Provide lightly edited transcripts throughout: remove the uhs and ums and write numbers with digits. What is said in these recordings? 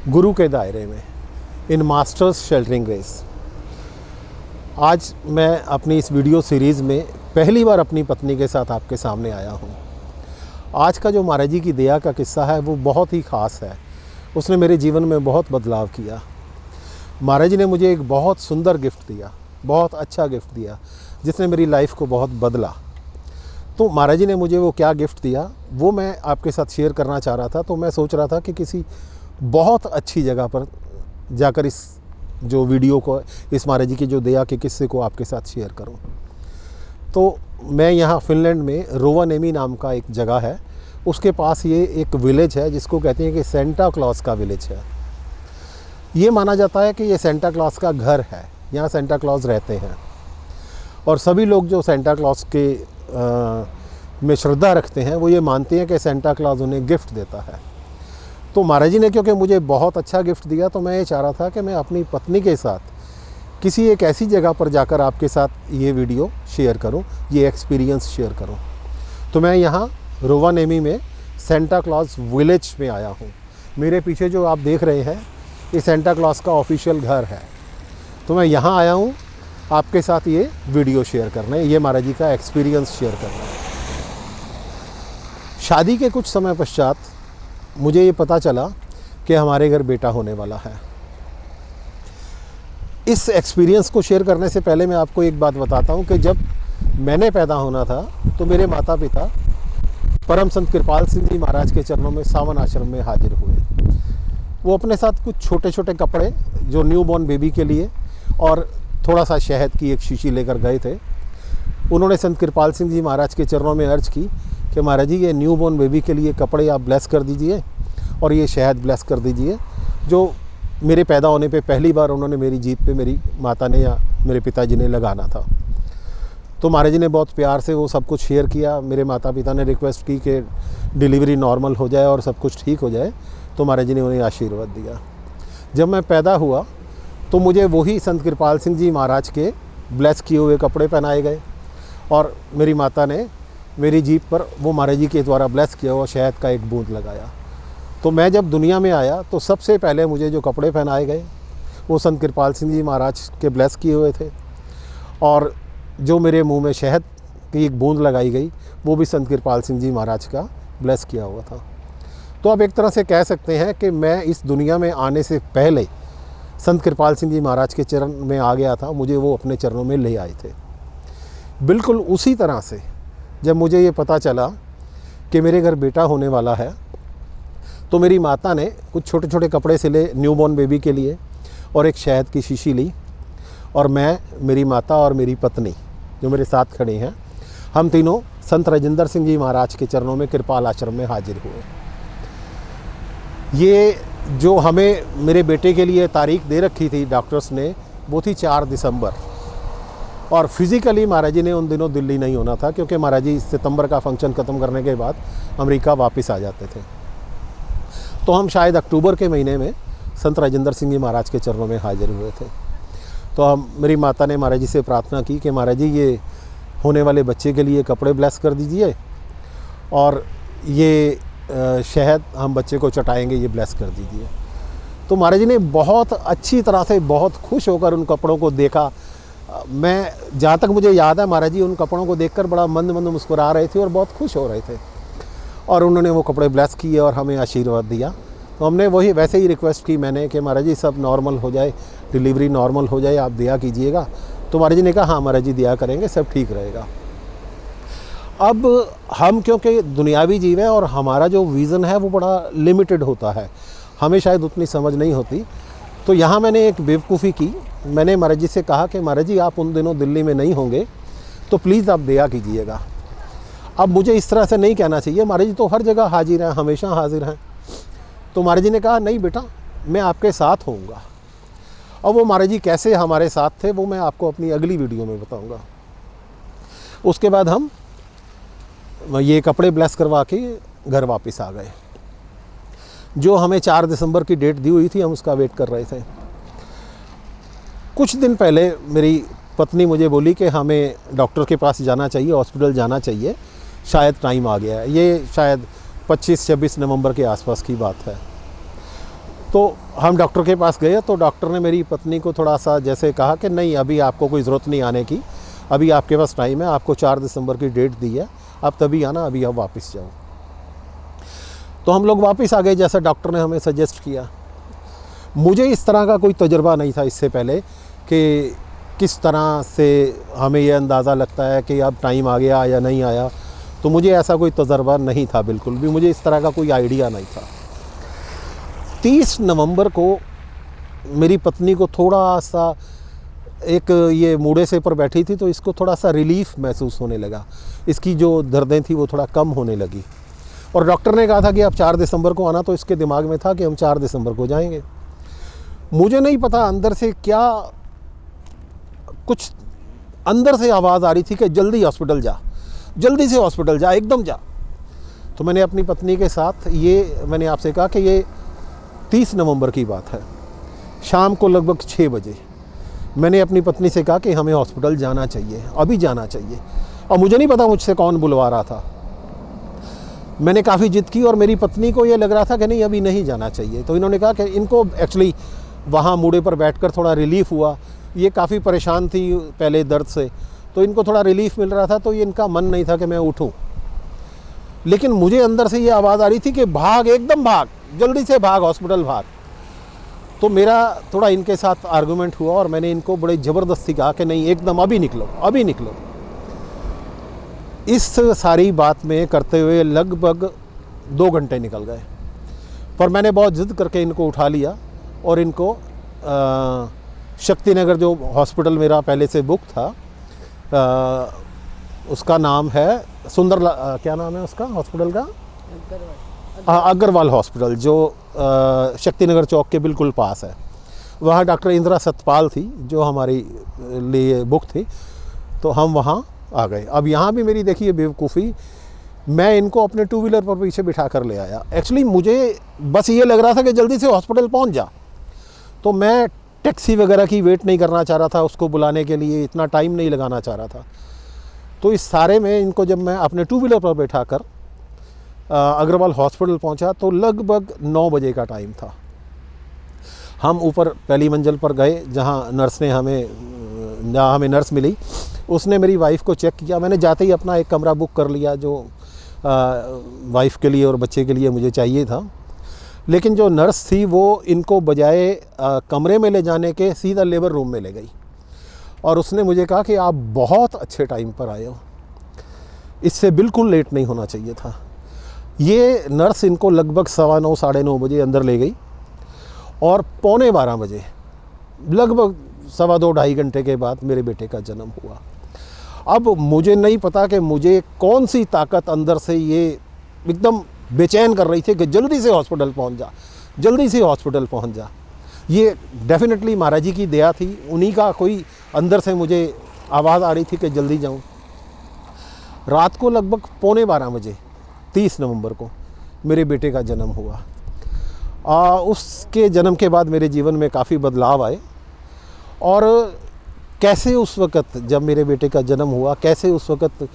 गुरु के दायरे में, इन मास्टर्स शेल्टरिंग रेस। आज मैं अपनी इस वीडियो सीरीज़ में पहली बार अपनी पत्नी के साथ आपके सामने आया हूँ। आज का जो महाराज जी की दया का किस्सा है वो बहुत ही ख़ास है। उसने मेरे जीवन में बहुत बदलाव किया। महाराज जी ने मुझे एक बहुत सुंदर गिफ्ट दिया, बहुत अच्छा गिफ्ट दिया, जिसने मेरी लाइफ को बहुत बदला। तो महाराज जी ने मुझे वो क्या गिफ्ट दिया वो मैं आपके साथ शेयर करना चाह रहा था। तो मैं सोच रहा था कि किसी बहुत अच्छी जगह पर जाकर इस जो वीडियो को, इस महाराज जी की जो दया के किस्से को आपके साथ शेयर करूं। तो मैं यहाँ फिनलैंड में रोवानेमी नाम का एक जगह है, उसके पास ये एक विलेज है जिसको कहते हैं कि सेंटा क्लॉज का विलेज है। ये माना जाता है कि ये सेंटा क्लॉज का घर है, यहाँ सेंटा क्लॉज रहते हैं और सभी लोग जो सेंटा क्लॉज के में श्रद्धा रखते हैं वो ये मानते हैं कि सेंटा क्लॉज उन्हें गिफ्ट देता है। तो महाराज जी ने क्योंकि मुझे बहुत अच्छा गिफ्ट दिया तो मैं ये चाह रहा था कि मैं अपनी पत्नी के साथ किसी एक ऐसी जगह पर जाकर आपके साथ ये वीडियो शेयर करूं, ये एक्सपीरियंस शेयर करूं। तो मैं यहाँ रोवानेमी में सेंटा क्लॉज विलेज में आया हूँ। मेरे पीछे जो आप देख रहे हैं ये सेंटा क्लॉज का ऑफिशियल घर है। तो मैं यहाँ आया हूँ आपके साथ ये वीडियो शेयर करने, ये महाराज जी का एक्सपीरियंस शेयर करना। शादी के कुछ समय पश्चात मुझे ये पता चला कि हमारे घर बेटा होने वाला है। इस एक्सपीरियंस को शेयर करने से पहले मैं आपको एक बात बताता हूँ कि जब मैंने पैदा होना था तो मेरे माता पिता परम संत कृपाल सिंह जी महाराज के चरणों में सावन आश्रम में हाजिर हुए। वो अपने साथ कुछ छोटे छोटे कपड़े जो न्यू बॉर्न बेबी के लिए और थोड़ा सा शहद की एक शीशी लेकर गए थे। उन्होंने संत कृपाल सिंह जी महाराज के चरणों में अर्ज की कि महाराज जी ये न्यू बॉर्न बेबी के लिए कपड़े आप ब्लेस कर दीजिए और ये शहद ब्लेस कर दीजिए, जो मेरे पैदा होने पे पहली बार उन्होंने मेरी जीभ पे मेरी माता ने या मेरे पिताजी ने लगाना था। तो महाराज जी ने बहुत प्यार से वो सब कुछ शेयर किया। मेरे माता पिता ने रिक्वेस्ट की कि डिलीवरी नॉर्मल हो जाए और सब कुछ ठीक हो जाए, तो महाराज जी ने उन्हें आशीर्वाद दिया। जब मैं पैदा हुआ तो मुझे वही संत कृपाल सिंह जी महाराज के ब्लेस किए हुए कपड़े पहनाए गए और मेरी माता ने मेरी जीभ पर वो महाराज जी के द्वारा ब्लेस किया हुआ शहद का एक बूंद लगाया। तो मैं जब दुनिया में आया तो सबसे पहले मुझे जो कपड़े पहनाए गए वो संत कृपाल सिंह जी महाराज के ब्लेस किए हुए थे और जो मेरे मुंह में शहद की एक बूंद लगाई गई वो भी संत कृपाल सिंह जी महाराज का ब्लेस किया हुआ था। तो अब एक तरह से कह सकते हैं कि मैं इस दुनिया में आने से पहले संत कृपाल सिंह जी महाराज के चरण में आ गया था, मुझे वो अपने चरणों में ले आए थे। बिल्कुल उसी तरह से जब मुझे ये पता चला कि मेरे घर बेटा होने वाला है तो मेरी माता ने कुछ छोटे छोटे कपड़े सिले न्यू बॉर्न बेबी के लिए और एक शहद की शीशी ली और मैं, मेरी माता और मेरी पत्नी जो मेरे साथ खड़े हैं, हम तीनों संत राजेंद्र सिंह जी महाराज के चरणों में कृपाल आश्रम में हाजिर हुए। ये जो हमें मेरे बेटे के लिए तारीख दे रखी थी डॉक्टर्स ने वो थी 4 दिसंबर और फिज़िकली महाराज जी ने उन दिनों दिल्ली नहीं होना था क्योंकि महाराज जी सितंबर का फंक्शन ख़त्म करने के बाद अमेरिका वापस आ जाते थे। तो हम शायद अक्टूबर के महीने में संत राजेंद्र सिंह जी महाराज के चरणों में हाजिर हुए थे। तो मेरी माता ने महाराज जी से प्रार्थना की कि महाराज जी ये होने वाले बच्चे के लिए कपड़े ब्लेस कर दीजिए और ये शहद हम बच्चे को चटाएंगे, ये ब्लेस कर दीजिए। तो महाराज जी ने बहुत अच्छी तरह से बहुत खुश होकर उन कपड़ों को देखा। मैं जहाँ तक मुझे याद है महाराज जी उन कपड़ों को देखकर बड़ा मंद मंद मुस्कुरा रहे थे और बहुत खुश हो रहे थे और उन्होंने वो कपड़े ब्लेस किए और हमें आशीर्वाद दिया। तो हमने वही वैसे ही रिक्वेस्ट की मैंने कि महाराज जी सब नॉर्मल हो जाए, डिलीवरी नॉर्मल हो जाए, आप दया कीजिएगा। तो महाराज जी ने कहा हाँ महाराज जी दया करेंगे, सब ठीक रहेगा। अब हम क्योंकि दुनियावी जीव हैं और हमारा जो विज़न है वो बड़ा लिमिटेड होता है, हमें शायद उतनी समझ नहीं होती। तो यहाँ मैंने एक बेवकूफ़ी की। मैंने महाराज जी से कहा कि महाराज जी आप उन दिनों दिल्ली में नहीं होंगे तो प्लीज़ आप दया कीजिएगा। अब मुझे इस तरह से नहीं कहना चाहिए, महाराज जी तो हर जगह हाजिर हैं, हमेशा हाजिर हैं। तो महाराज जी ने कहा नहीं बेटा मैं आपके साथ होऊंगा। और वो महाराज जी कैसे हमारे साथ थे वो मैं आपको अपनी अगली वीडियो में बताऊंगा। उसके बाद हम ये कपड़े ब्लेस करवा के घर वापस आ गए। जो हमें 4 दिसंबर की डेट दी हुई थी हम उसका वेट कर रहे थे। कुछ दिन पहले मेरी पत्नी मुझे बोली कि हमें डॉक्टर के पास जाना चाहिए, हॉस्पिटल जाना चाहिए, शायद टाइम आ गया है। ये शायद 25-26 नवंबर के आसपास की बात है। तो तो हम डॉक्टर के पास गए तो डॉक्टर ने मेरी पत्नी को थोड़ा सा जैसे कहा कि नहीं, अभी आपको कोई ज़रूरत नहीं आने की, अभी आपके पास टाइम है, आपको 4 दिसंबर की डेट दी है, आप तभी आना, अभी आप वापस जाओ। तो हम लोग वापस आ गए जैसा डॉक्टर ने हमें सजेस्ट किया। मुझे इस तरह का कोई तजुर्बा नहीं था इससे पहले कि किस तरह से हमें ये अंदाज़ा लगता है कि अब टाइम आ गया या नहीं आया। तो मुझे ऐसा कोई तजुर्बा नहीं था, बिल्कुल भी मुझे इस तरह का कोई आइडिया नहीं था। 30 नवंबर को मेरी पत्नी को थोड़ा सा एक ये मूड़े से पर बैठी थी तो इसको थोड़ा सा रिलीफ़ महसूस होने लगा, इसकी जो दर्दें थी वो थोड़ा कम होने लगी। और डॉक्टर ने कहा था कि आप 4 दिसंबर को आना, तो इसके दिमाग में था कि हम 4 दिसंबर को जाएंगे। मुझे नहीं पता अंदर से क्या, कुछ अंदर से आवाज़ आ रही थी कि जल्दी हॉस्पिटल जा, जल्दी से हॉस्पिटल जा, एकदम जा। तो मैंने अपनी पत्नी के साथ ये मैंने आपसे कहा कि ये 30 नवंबर की बात है, शाम को लगभग 6 बजे मैंने अपनी पत्नी से कहा कि हमें हॉस्पिटल जाना चाहिए, अभी जाना चाहिए। और मुझे नहीं पता मुझसे कौन बुलवा रहा था। मैंने काफ़ी जिद की और मेरी पत्नी को ये लग रहा था कि नहीं, अभी नहीं जाना चाहिए। तो इन्होंने कहा कि इनको एक्चुअली वहाँ मूड़े पर बैठकर थोड़ा रिलीफ़ हुआ, ये काफ़ी परेशान थी पहले दर्द से, तो इनको थोड़ा रिलीफ़ मिल रहा था, तो ये इनका मन नहीं था कि मैं उठूँ। लेकिन मुझे अंदर से ये आवाज़ आ रही थी कि भाग, एकदम भाग, जल्दी से भाग, हॉस्पिटल भाग। तो मेरा थोड़ा इनके साथ आर्गूमेंट हुआ और मैंने इनको बड़े ज़बरदस्ती कहा कि नहीं, एकदम अभी निकलो, अभी निकलो। इस सारी बात में करते हुए लगभग 2 घंटे निकल गए, पर मैंने बहुत ज़िद करके इनको उठा लिया और इनको शक्ति नगर, जो हॉस्पिटल मेरा पहले से बुक था, उसका नाम है क्या नाम है उसका हॉस्पिटल का? अग्रवाल हॉस्पिटल, जो शक्ति नगर चौक के बिल्कुल पास है। वहाँ डॉक्टर इंदिरा सतपाल थी जो हमारी लिए बुक थी, तो हम वहाँ आ गए। अब यहाँ भी मेरी देखिए बेवकूफ़ी, मैं इनको अपने 2 व्हीलर पर पीछे बिठा कर ले आया। एक्चुअली मुझे बस ये लग रहा था कि जल्दी से हॉस्पिटल पहुँच जा, तो मैं टैक्सी वगैरह की वेट नहीं करना चाह रहा था, उसको बुलाने के लिए इतना टाइम नहीं लगाना चाह रहा था। तो इस सारे में इनको जब मैं अपने 2 व्हीलर पर बैठा कर अग्रवाल हॉस्पिटल पहुंचा तो लगभग 9 बजे का टाइम था। हम ऊपर पहली मंजिल पर गए जहां हमें नर्स मिली। उसने मेरी वाइफ़ को चेक किया। मैंने जाते ही अपना एक कमरा बुक कर लिया जो वाइफ़ के लिए और बच्चे के लिए मुझे चाहिए था। लेकिन जो नर्स थी वो इनको बजाय कमरे में ले जाने के सीधा लेबर रूम में ले गई और उसने मुझे कहा कि आप बहुत अच्छे टाइम पर आए हो, इससे बिल्कुल लेट नहीं होना चाहिए था। ये नर्स इनको लगभग 9:15 साढ़े 9 बजे अंदर ले गई और 11:45 बजे, लगभग 2.25 ढाई घंटे के बाद मेरे बेटे का जन्म हुआ। अब मुझे नहीं पता कि मुझे कौन सी ताकत अंदर से ये एकदम बेचैन कर रही थी कि जल्दी से हॉस्पिटल पहुंच जा, जल्दी से हॉस्पिटल पहुंच जा। ये डेफिनेटली महाराज जी की दया थी, उन्हीं का कोई अंदर से मुझे आवाज़ आ रही थी कि जल्दी जाऊं। रात को लगभग 11:45 बजे 30 नवंबर को मेरे बेटे का जन्म हुआ। उसके जन्म के बाद मेरे जीवन में काफ़ी बदलाव आए और कैसे उस वक़्त जब मेरे बेटे का जन्म हुआ, कैसे उस वक़्त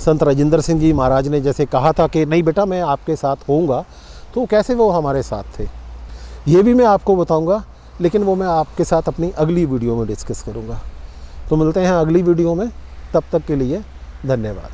संत राजेंद्र सिंह जी महाराज ने जैसे कहा था कि नहीं बेटा मैं आपके साथ होऊंगा, तो कैसे वो हमारे साथ थे ये भी मैं आपको बताऊंगा, लेकिन वो मैं आपके साथ अपनी अगली वीडियो में डिस्कस करूंगा। तो मिलते हैं अगली वीडियो में, तब तक के लिए धन्यवाद।